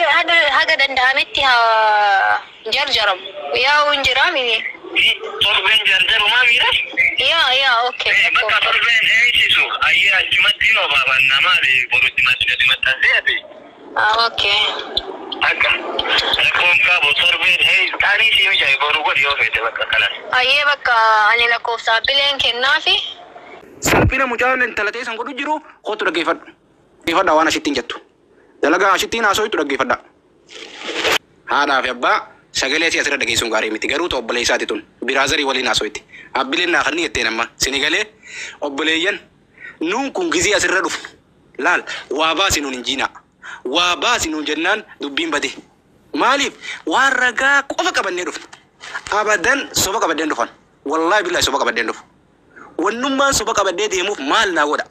haga danda'ametti haa jarjaramu. Yaa hunjiraamini. Torben jarjaru maa miira? Yaa okay. Bakka torben eeysisu ayyaa achumatti noo baabaan namaali borutti matti maxxanseeti. Okay. Akka rakkoon qabu torben taanii si mijaayi boru godhi yoo feete bakka kalas. Ayyee bakka ani lakkoofsa bileen kennaafi. Salphina mucaan intalatee san godhu jiru kootu dhaggeeffadhu. Dhaggeeffadha waan asittiin jettu. Dalagaa asittiin haasooytu dhaggeeffadha. Haadhaa fi abbaa sagalee asirra dhageessuun gaarii miti garuu obboleessaati tun biraazarii waliin haasooyti. Abbileen naa kanni jetteen amma sinigalee obboleeyyan nuun kun gizii asirra dhufu. Laal waa baasi nuun hin jiinaa. Waa baasi nuun jennaan dubbiin bade. Maaliif waan ragaa qofa qabannee dhufna. Abadan soba qabaddeen dhufan. Wallaahi billahi soba qabaddeen dhufu. Wannummaan soba qabaddee deemuuf maal naa godha?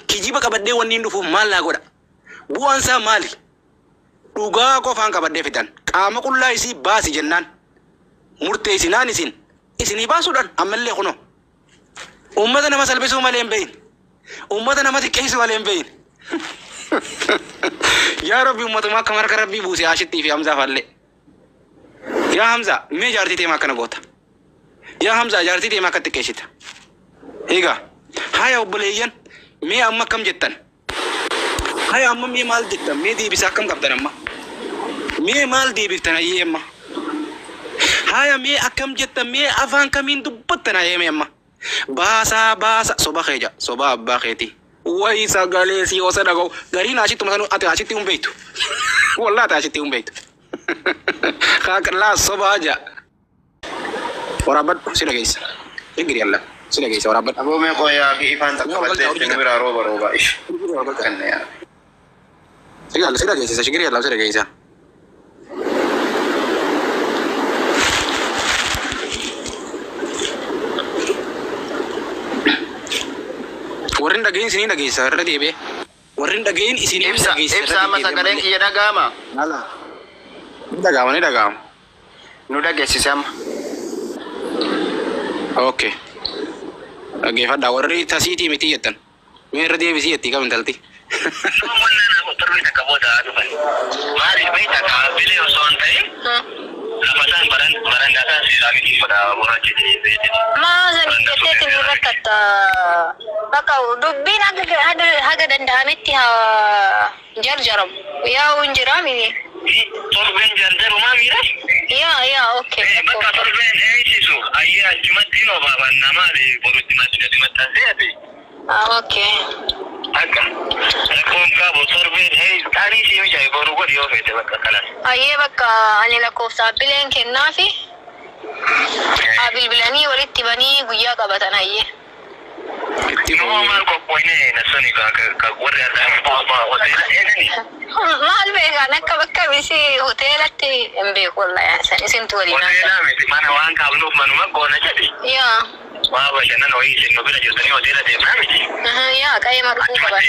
Kijiba qabaddee wanniin dhufuuf maal naa godha? Bu'aan isaa maali? Dhugaa qofaan qabaddee fidan. Qaama qullaa isii baasi jennaan. Murteessinaan isinii baasuudhaan ammallee kunoo. Uummata nama salphisuu malee hin beeyin. Uummata nama xiqqeessuu malee hin beeyin. Yaa Rabbi uummatuma akka marka Rabbii buuse Aashittii fi Hamzaa faallee. Yaa Hamzaa mee jaartii teemaa akkana goota? Yaa Hamzaa jaartii teemaa akka xiqqeessita? Egaa haya obboleeyyan mee amma akkam jettan? Haya amma mee maal jettan? Mee deebisa akkam qabdan amma? Mee maal deebiftan ayyee amma? Haya mee akkam jettan? Mee afaan kamiin dubbattan ayyee amma? Baasa soba keeja soba abbaa keetii. Wai sagalee si osa dhaga'u gariin Aashitti masanu ati Aashitti hin beektu. Wallaahi ati Aashitti hin beektu. Laa soba aja. Waraabadhu si dhageessa. Ingiri Allah si dhageessa waraabadhu. Aboomee qoyaa fi ifaan takka battee itti biraa rooba ish. Kanne yaa. Si dhageessa shigiri Allah si dhageessa. Warrin dhagayin isinii dhageessa irra deebi'e. Warrin dhagayin isinii dhageessa. Ibsaa amma sagaleen kiyya dhaga'ama. Ni dhaga'ama. Nu dhageessise amma. Okay. Dhaggeeffadha warri tasiitii miti jettan. Mee irra deebisii jettii qabin talti. Torbi takka booda dhufan. Maaliif beektaa kaabbilee osoo hin ta'in lafataan barandataan seeraa miti godha boraacheeti beekti. Maasanii jetteetti ni rakkatta. Bakka dubbiin haga danda'ametti haa jarjaramu. Yaa hunjiraamini. Torben jarjaru maa miira? Yaa okay. Bakka torben eeysisu ayyaa achumatti noo baabaan namaali borutti maxxanseeti. Okay. Akka rakkoon qabu torben taanii si mijaayi boru godhi yoo feete bakka kalas. Ayyee bakka ani lakkoofsa bileen kennaafi. Bilbilanii walitti banii guyyaa qabatan ayyee. Nama maal qophoine nasani ka warri hoteela seenani. Maal beekan akka bakka bisi hoteelatti hin beeku wallahi san isintu waliin. Hoteela miti mana waan qabnuuf manuma goona jedhe. Yaa. Waa bashannan wayii isin nu bira jirtanii hoteela deemaa miti. Yaa qayyima dhufuu qaban.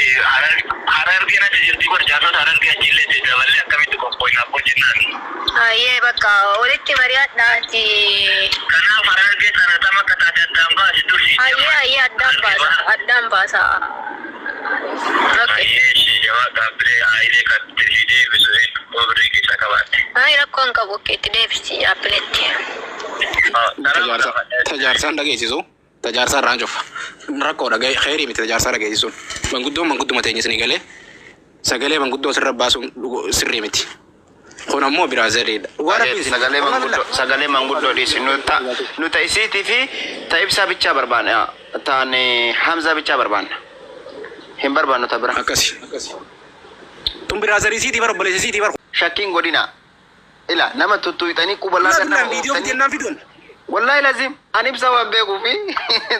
Harargeen achi jirti warjaatota harargee achiillee itti daballee akkamitti qophoinaaf hojjennaan. Ayyee bakka walitti mari'adhaati. Kanaaf harargee sana tam akka taate addaan baasi dursi. Ayyee addaan baasa. Ayyee ishee jabaa gaabbilee aayilee kan tirfidee bisuun obirrii keessa qabaatte. Rakkoon qabu itti deebisi yaappiletti. Tajaarsaan dhageessisu. Tajaarsaan raan cufa. Rakkoodha khayrii miti tajaarsaa dhageessisuun. Mangudduma teenya isinii galee sagalee manguddoo sirra baasuun sirrii miti. Kun ammoo biraazeriidha. Sagalee manguddoo dhiisi nuta isiitii fi ta ibsaa bichaa barbaanna. Taan Hamzaa bichaa barbaanna. Hin barbaannu ta bira. Akkasi. Tun biraazerii isiitii bara obboleessa isiitii bara. Shakkiin godina. Ila nama tuttuutanii qubalaa kannaa viidiyoo jennaan fiduun. Wallahi lazim ani ibsa waan beekuufi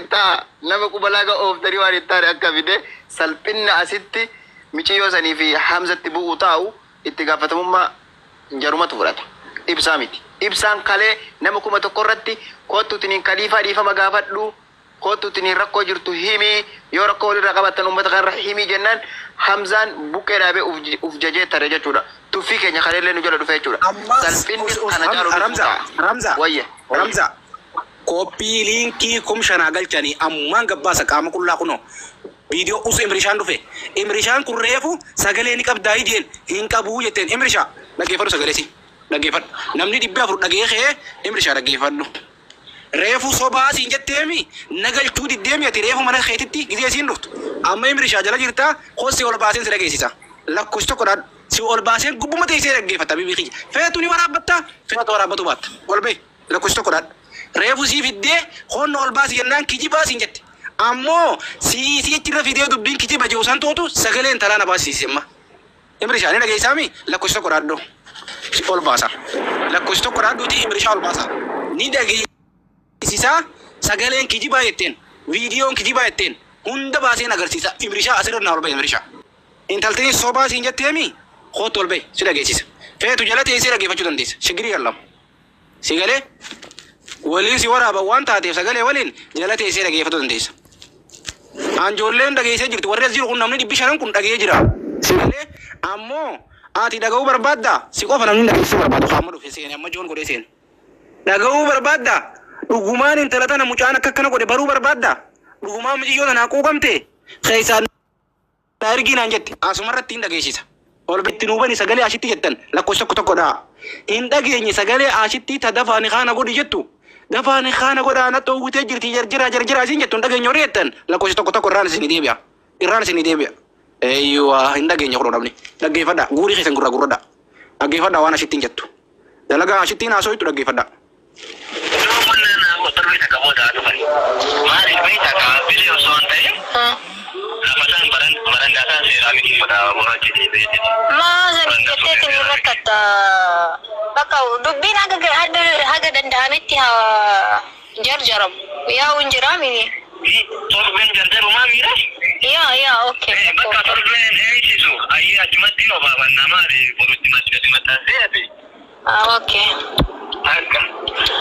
ta nama qubalaa ga ooftanii waan ittaane akka fide salphinna asitti michiyyoo sanii fi Hamzatti bu'uu taa'u itti gaafatamummaa jarumatu fudhata. Ibsaa miti. Ibsaan kalee nama 1,000 irratti koottutiniin kaliifaa dhiifama gaafadhu koottutiniin rakkoo jirtu himi yoo rakkoo walirraa qabattan uummata kanarra himi jennaan Hamzaan buqqee dhaabee uf jajee tare jechuudha. Tuffii keenya kaleellee nu jala dhufe jechuudha. Salphinni kana jaalu Ramza. Koppii liinkii kumshanaa galchanii ammaan gabbaasa qaama qullaa kunoo Video us Imrishaan dhufe. Imrishaan kun reefu sagalee ni qabdaa hideen hin qabu jetteen Imrishaa dhaggeeffadhu sagalee si dhaggeeffadhu. Namni dhibba afur dhageeffee Imrishaa dhaggeeffadhu. Reefu sobaa siin jetteemi nagalchuu diddeemi ati reefu mana keetitti gisee siin dhuftu. Amma Imrishaa jala jirtaa hosi ol baaseen si dhageessisa. Lakkoofsi tokko dhaan si ol baaseen gubbuma teessee dhaggeeffata bibii kiyya. Feetu ni waraabbatta feetu waraabbatu baatta. Ol bee lakkoofsi tokko dhaan. Reefu sii fiddee honna ol baasi jennaan kijibaa siin jette. Ammoo si achirra fidee dubbiin kijiba jiru san tootu sagaleen talaana baasisiise amma. Imrishaa ni dhageessaami lakkoofsi tokko dhaadhoo. Si ol baasa. Lakkoofsi tokko dhaadhuuti Imrishaa ol baasa. Ni dhageessisa sagaleen kijibaa jetteen viidiyoon kijibaa jetteen hunda baaseen agarsiisa. Imrishaa asirra naa ol ba'e Imrishaa. Intaltiin sobaa siin jetteemi kootu ol ba'e si dhageessisa. Feetu jala teessee dhageeffachuu dandeessa. Shigirii qal'amu. Si galee waliin si waraaba waan taateef sagalee waliin jala teessee dhageeffachuu dandeessa. Anjoolleen dhageessee jirti warri as jiru kun namni 500 kun dhagee jira. Si galee ammoo ati dhaga'uu barbaadda si qofa namni dhageessuu barbaadu qaama dhufe seene amma joon godhee seene. Dhaga'uu barbaadda dhugumaan intala tana mucaan akkana godhe baruu barbaadda dhugumaan muciyyoo tana quuqamte keessaan arginaan jette asumarratti hin dhageessisa. Ol bitti nuubani sagalee ashitti jettan lakkoofsa tokko dhaa. Hin dhageenye sagalee ashitti ta dafaani kaana godhi jettu. Dafaani kaana godhaa na toowwitee jirti jarjira isin jettu hin dhageenye horii jettan lakkoofsa tokko irraan isin deebi'a. Irraan isin deebi'a. Eeyyuwaa hin dhageenye hodhoo dhabne. Dhaggeeffadha guurii keessan gurradha. Dhaggeeffadha waan ashitti hin jettu. Dalagaa ashitti hin haasoo jettu dhaggeeffadha. Bakka dubbiin haga danda'ametti jarjaramu yaa hunjiraamini. Torbeen jarjarumaa miira? Yaa okay. Bakka torbeen eegsisu ayyee achumatti yoo baafannaa maali borutti maxxansee ati? Okay. Akka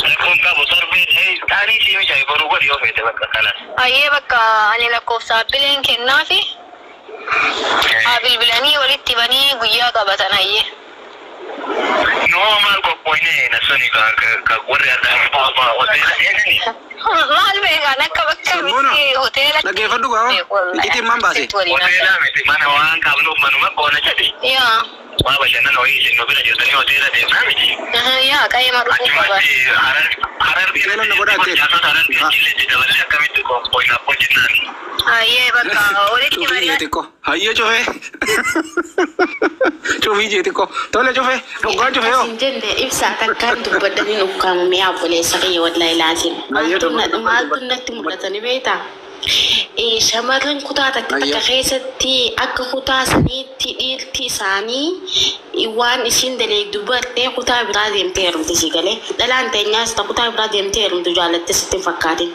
rakkoon qabu torbeen taanii si mishaa boruu godhi yoo feete bakka kanas. Ayyee bakka ani lakkoofsa bileen kennaafi bilbilanii walitti banii guyyaa qabatan ayyee. Normal koppoine na suni ka warri ada hoteela eenani. Maal beekan akka bakka miti hoteela. Dhaggeeffadhu gaa itti man baase. Hoteela miti mana waan qabnuuf manuma qoona jedhe. Yaa. Waa bashannana wayii isin nobila jirtanii hoteela deemnaa miti. Yaa qayyama dhufuu qaba. Harar Hoteela na godhaatee. Harar biichiletti dabalee akkamitti koppoina akkoo jennaan. Ayyee bakka walitti bari'an. Hayyee cufee. Cufii jeetikko. Tole cufee. Dhuggaan cufee yoo. Jende ibsaa takkaan dubbadanii nukkaan mi'a obboleessa kiyya wallahi laazim. Maaltu natti mul'atanii beektaa? Shamarran kutaa takka keessatti akka kutaa saniitti dhiirti isaanii waan isin daleegdu bartee kutaa biraa deemtee heerumti si galee. Dhalaan teenyaas ta kutaa biraa deemtee heerumtu jaalattee sitti hin fakkaatin.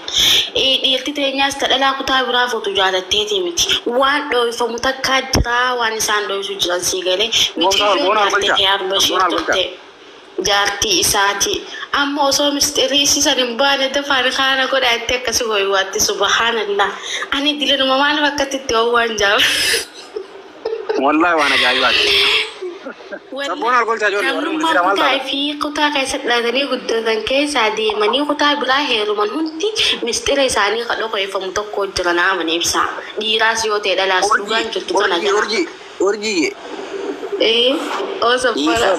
Dhiirti teenyaas ta dhalaa kutaa biraa fuutu jaalatteeti miti. Waan dhoofamu takkaa jira waan isaan dhoofu jiran si galee. Michiyyoo jaartee heeruma ishee turte. Jaartii isaati. Amma osoo misteerii isiisan hin baane dafaan kaana godhaattee akkasi wayiwaatti subhanallah. Ani dilanuma maal bakkatti itti waan jaam. Wallahi waan ajaa'ibaati. Sabboon alkoolchaa ijoollee warri murtiidha maal ta'a? Fi kutaa keessatti dhalatanii guddatan keessaa deemanii kutaa biraa heeruman hundi misteera isaanii kan dhokofamu tokko jiran amanii ibsa. Dhiiraas yoo ta'e dhalaas dhugaan jirtu kana gana. Orjii. Oso fara.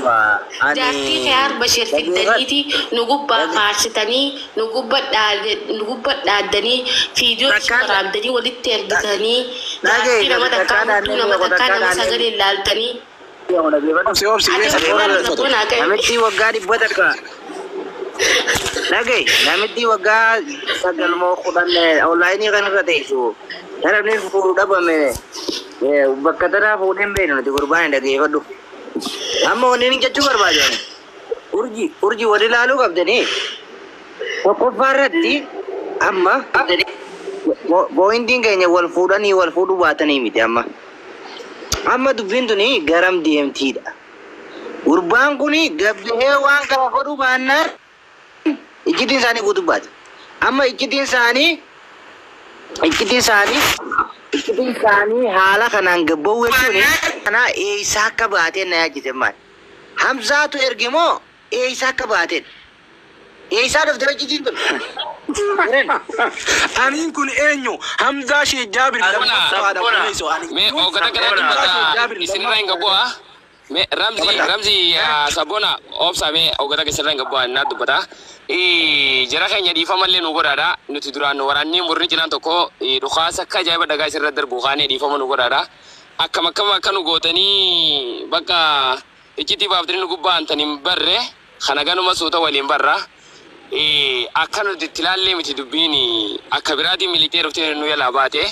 Jaartii khayar bashir fiddaniiti nugubbaa faarsitanii nugubbaa dhaaddanii fiidiyoo waraabdanii walitti ergitanii jaartii nama takkaa murtuu nama takkaa nama sagalee ilaaltanii. Namichi waggaa dhibba takka. Namichi waggaa sagalmoo kudhan onlaayinii kanarra teessu. Namni fuudhu dhabame. Bakka tanaa fuudheen beenu nuti gurbaan dhaggeeffadhu. Amma wanni inni jechuu barbaadan urjii wal ilaaluu qabdanii qoqqoffaa irratti amma boo'intiin keenya wal fuudhanii wal fuudhuu baatanii miti amma dubbiin tuni garam deemtiidha. Gurbaan kuni gabbihee waan kana godhuu baannaan iccitiin isaanii guutuu baate. Amma iccitiin isaanii haala kanaan gabbawuu jechuun kana eeysaa akka baateen na yaachise maal? Hamzaatu ergimoo eeysaa akka baateen? Eeysaa dhuftee iccitiin tun? Aniin kun eenyu? Hamzaa Sheikh Jaabir Me ogata kana isinirra hinga bu'a. Me Ramzi Sabona obsa me ogata kesirra hinga bu'a na dubbata. Jara keenya dhiifamallee nu godhaadha. Nuti duraan waraanni murni jiran tokko dhukaasa akka ajaa'iba dhagaa isirra darbu kaanee dhiifama nu godhaadha. Akkam akka nu gootanii bakka iccitii baaftanii nu gubbaa antaniin barre kana ganuma suuta waliin barra. Akka nuti itti ilaallee miti dubbiin akka biraatiin militeera uffitee nu yaalaa baate.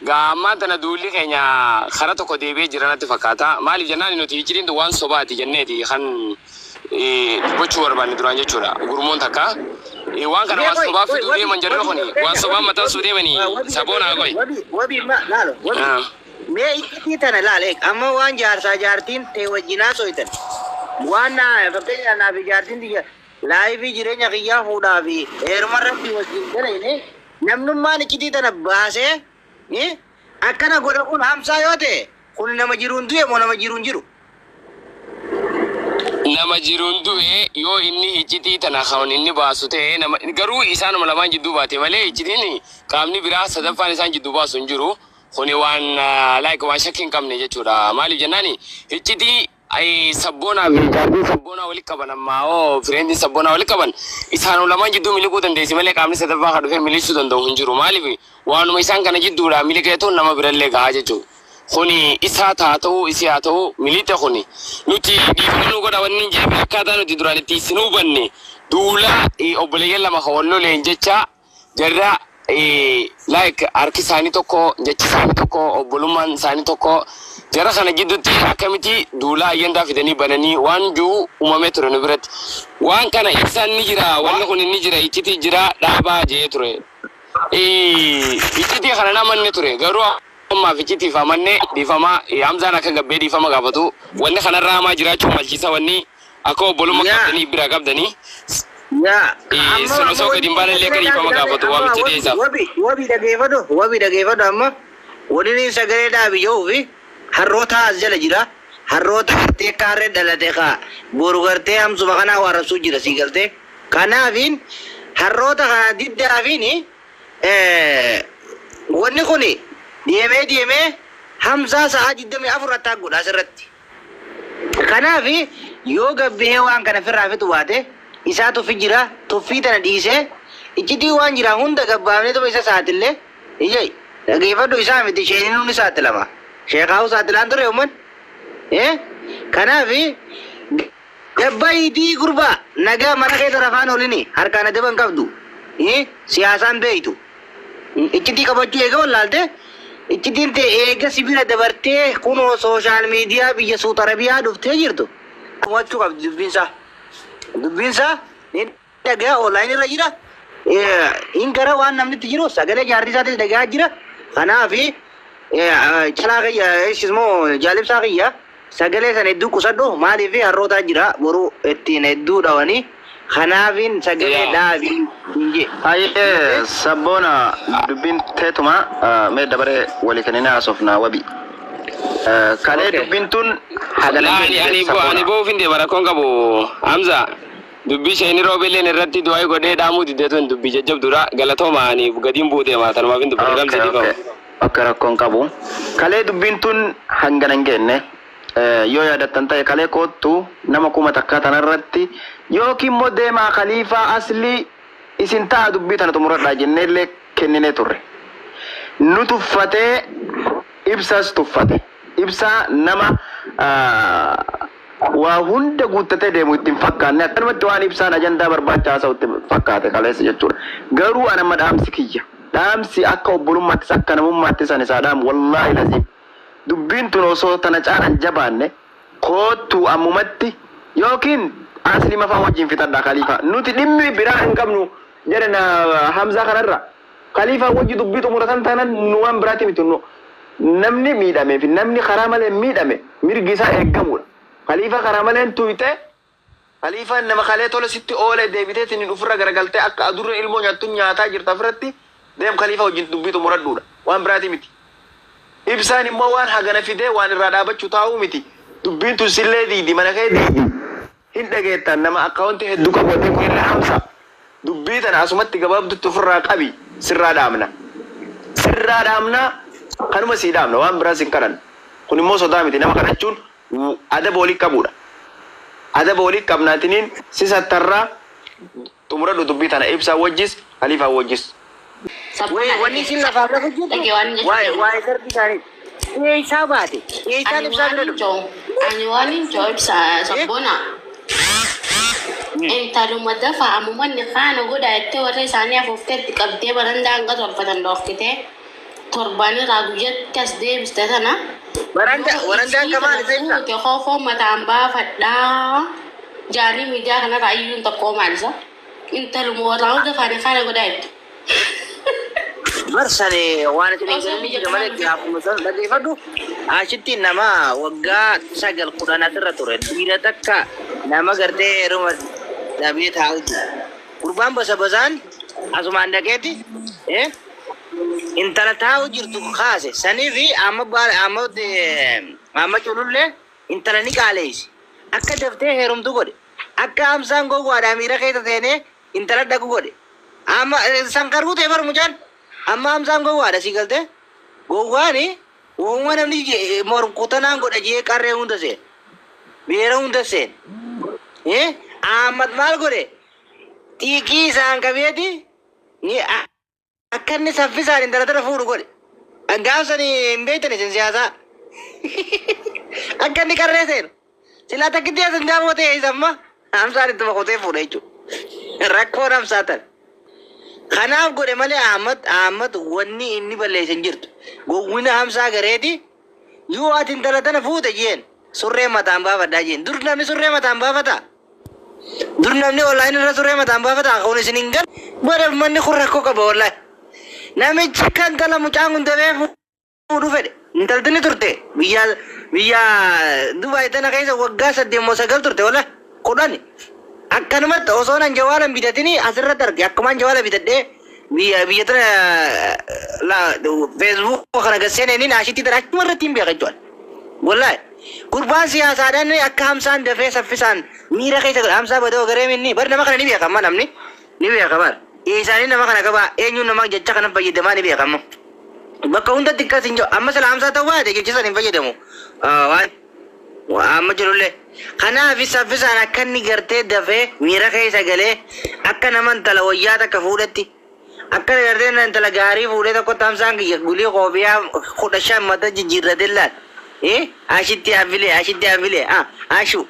Gaammaan tana duulli keenya karaa tokko deebi'ee jiranatti fakkaata. Maaliif jennaan nuti iccitiin waan sobaati jenneeti kan gochuu barbaanne duraan jechuudha. Gurmuun takka. Waan kana waan sobaa fiduu deeman jedhu kuni waan sobaa mataa suu deemanii Sabona goy. Wabii laalo. Mee iccitii tana laale amma waan jaarsaa jaartiin ta'e wajjinaa soitan. Waan fakkeenyaaf naaf jaartiin tiyya laayifii jireenya kiyyaa fuudhaa fi heerumarratti wajjin galayne namnummaan iccitii tana baasee akkana godha kun hamsaa yoo ta'e kun nama jiruun du'e moo nama jiruun jiru? Nama jiruun du'e yoo inni iccitii tana kan inni baasu ta'e garuu isaanuma lamaan jidduu baate malee iccitiin qaamni biraa sadaffaan isaan jidduu baasu hin jiru. Kuni waan waan shakkii hin qabne jechuudha. Maaliif jennaani iccitii Sabboonaa fi jaartiin Sabboonaa walitti qaban ammaa fireendiin Sabboonaa walitti qaban isaan lamaan jidduu miliquu dandeessi malee qaamni sadaffaa kan dhufee miliqsuu danda'u hin jiru. Maaliif waanuma isaan kana jidduudha miliqeetuun nama birallee gahaa jechuudha. Kuni isaa haa ta'u isii haa ta'u milixa kuni nuti dhiifama nu godha wanni jeebi akkaataa nuti duraan itti isin hubanne duula obboleeyyan lama kan wal loleen jecha jarra harki isaanii tokko jechi isaanii tokko obbolummaan isaanii tokko jara kana gidduutti akkamitti duula ayyandaa fidanii bananii waan jiru uumamee ture nu biratti. Waan kana ibsaan ni jira wanni kun ni jira iccitii jira dhaabaa jee ture. Iccitii kana namanne ture garuu amma iccitii amanne dhiifama Hamzaan akka gabbee dhiifama gaafatu wanni kanarraa hamaa jiraachuu malchiisa wanni akka obbolummaa qabdanii bira qabdanii. Solo gadi baanallee kan dhiifama gaafatu waa miti deessa. Wabii dhageeffadhu amma waliin sagalee dhaabi yoo fi harroota as jala jira. Harroota gartee kaarree dhalatee kaa boru gartee hamsuma kanaa waarrabsuu jira sii galtee. Kanaafiin harroota kana diddaafiin wanni kun deemee Hamzaa sa'a 24 attaa godha asirratti. Kanaafi yoo gabbihee waan kana firraa fitu baate isaa tuffi jira tuffii tana dhiisee iccitii waan jira hunda gabbaafnee tuma isa saatillee ijay dhageeffadhu isaa miti sheeniin hundi saatilama. Sheekaawu saatilaan ture umman. Kanaafi gabbayitii gurbaa nagaa mana keessa rafaan olini harkaan adaban qabdu siyaasaan beeytu. Iccitii qabachuu eega wallaalte iccitiin ta'e eega sibira dabartee kunoo sooshaal miidiyaa biyya Suud Arabiyaa dhuftee jirtu. Kumachuu qabdi dubbiinsaa ni dhagaa online irra jira. In gara waan namni itti jiru sagalee jaartii isaatis dhagaa jira. Kanaafi calaa kiyya ismoo jaalibsaa kiyya sagalee sana hedduu qusadhu maaliif harroota jira boru ittiin hedduu dhawanii kanaafin sagalee dhaabii hinje. Ayyee Sabboona dubbiin teetuma mee dabaree walii kennina haasofnaa wabii. Kalee dubbiin tun ani boofin de barakkoon qabu Hamza dubbii shayni roobelleen irratti du'aa godhee dhaamuu diddeetuun dubbii jajjabduudha galatooma ani gadiin buutee maatanumaaf hin dubbii Ramzi dhiifama. Akka rakkoon qabu kalee dubbiin tun hangana hin geenne yoo yaadattan ta'e kalee koottu nama kuma takka tanarratti yookiin immoo deemaa khaliifaa aslii isin ta'a dubbii tana xumuradhaa jenneellee kenninee turre. Nu tuffatee ibsas tuffate. Ibsaa nama waa hunda guuttatee deemu ittiin fakkaanne akkanumatti waan ibsaan ajandaa barbaacha haasa'utti fakkaate kaleessa jechuudha. Garuu anamma dhaamsi kiyya. Dhaamsi akka obbolummaattis akka namummaattis ani isaa dhaamu wallaahi laziim. Dubbiin tun osoo tana caalan jabaanne koottu ammumatti yookiin asli mafaa wajjin fitadha khaliifaa. Nuti dhimmi biraa hin qabnu jedhana Hamzaa kanarra. Khaliifaa wajji dubbii xumuratan tanan nu waan biraati miti nu. Namni miidhame fi namni karaa malee miidhame mirgi isaa eeggamudha. Khaliifaa karaa malee tuyte khaliifaan nama kalee tola sitti oolee deebiteetiin hin dhufurra garagaltee akka adurree ilmoo nyaattuun nyaataa jirta ofirratti deem khaliifaa wajjin dubbii xumuradhuudha. Waan biraati miti. Ibsaan immoo waan hagana fidee waan irraa dhaabachuu taa'uu miti. Dubbiin tun sillee diidi mana kee diidi. Hin dhageettan nama akkaawunti hedduu qabatee irra Hamza. dubbii tana asumatti gabaabdutti ofirraa qabi sirraa dhaamna. Sirraa dhaamna kanuma sii dhaamna waan biraas hin kadhannu. Kun immoo sodaa miti nama kadhachuun adaba walii qabuudha. Adaba walii qabnaatiniin si sattarraa xumuradhu dubbii tana ibsaa wajjis Khaliifaa wajjis. Wanni sin lafaaf lafa hojjetu waa'ee garbi isaanii. Isaa baate. Isaan ibsaa bira dhufu. Ani waan hin joo ibsaa sabboona. Intaluma dafa ammumanni kaana godha jettee warra isaanii afuufteetti qabdee baranda hanga tolfatan dhoofkitee torbaan irraa guyyatti as deebiste sana. Barandaan kamaan isa ibsa. Fuute koofoo mataan baafadhaa. Jaanii miidiyaa kanarraa iyyuun tokkoo maalisa. Intaluma warraa hunda faane kaana godha jettu. Marsane waan isin eegalan malee gaafuma sana dhageeffadhu. Achitti nama waggaa 9 irra ture. Dhiira takka nama gartee yeroo dhabee taa'u jira. Gurbaan basaan asumaan dhaqeeti intala taa'u jirtu kaase. Sanii fi amma culullee intala ni qaaleessi. Akka daftee heerumtu godhe. Akka hamsaan gowwaadhaa miira keessa seenee intala dhaqu godhe. Amma sankaruu ta'e barmucaan. Amma hamsaan gowwaadha si galte gowwaani uumama namni morkutanaan godha jee qarree hunda seen beera hunda seen Ahmad maal godhe xiiqii isaan qabeeti ni akka inni saffisaan intala fuudhu godhe gaafsani hin beektan isin siyaasaa akka inni qarree seenu silaa takkitti asan jaamoo ta'e isamma hamsaan ittuma qotee fuudha jechuudha rakkoon hamsaa tan. Kanaaf godhe malee Ahmad wanni inni balleessan jirtu. Gowwina hamsaa gareeti yoo ati intala tana fuute jeen surree mataan baafadhaa jeen. Dur namni surree mataan baafata. Dur namni online irra surree mataan baafata. Kun isin hin gal. Bada manni kun rakkoo qaba wallahi. Namichi kan tala mucaan kun dabee fuudhu fedhe. Intaltini turte biyya Dubaay tana keessa waggaa 8 turte wallahi. Kudhani. Akkanumatti osoo nan jawaala bitatini asirratti arge akkumaan jawaala bitadhee biyya tana Facebook kana gasseeneen ashitti tana achuma irratti hin beeka jechuudha. Wallahi gurbaan siyaasaadhaan akka hamsaan dafee saffisaan miira keessa godha hamsaa badoo garee minni bari nama kana ni beeka amma namni ni beeka bar isaanii nama kana qaba eenyuun nama jecha kana fayyadamaa ni beeka amma bakka hundatti akkas hin jiru amma sila hamsaa ta'uu baate jechisan hin fayyadamu waan amma jirullee. Kanaaf saffisaan akka inni gartee dafee miira keessa galee akka nama intala wayyaa takka fuudhetti akka gartee intala gaarii fuudhee tokko tamsaan gulii qoobiyaa 15 mata jijjiirratee laal ashitti haffilee ashu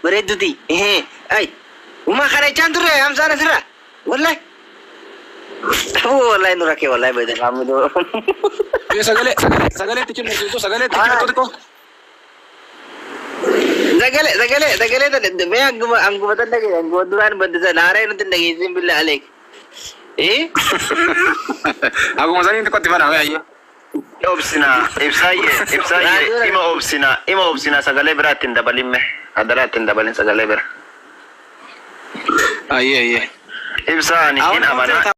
bareedduti ay uma kadhachaan turre hamsaan asirra wallahi wallahi nu rakkee wallahi beedan hamidoo sagalee tichin sagalee Zagale me anguma tan lagi anguma duran benda nare nanti lagi simbil alik. Aku masalah ini kau tiba nak ya? Ibsaya ima obsina sagale beratin dabalin me adaratin dabalin sagale ber. Iya. Ibsa ni in amana.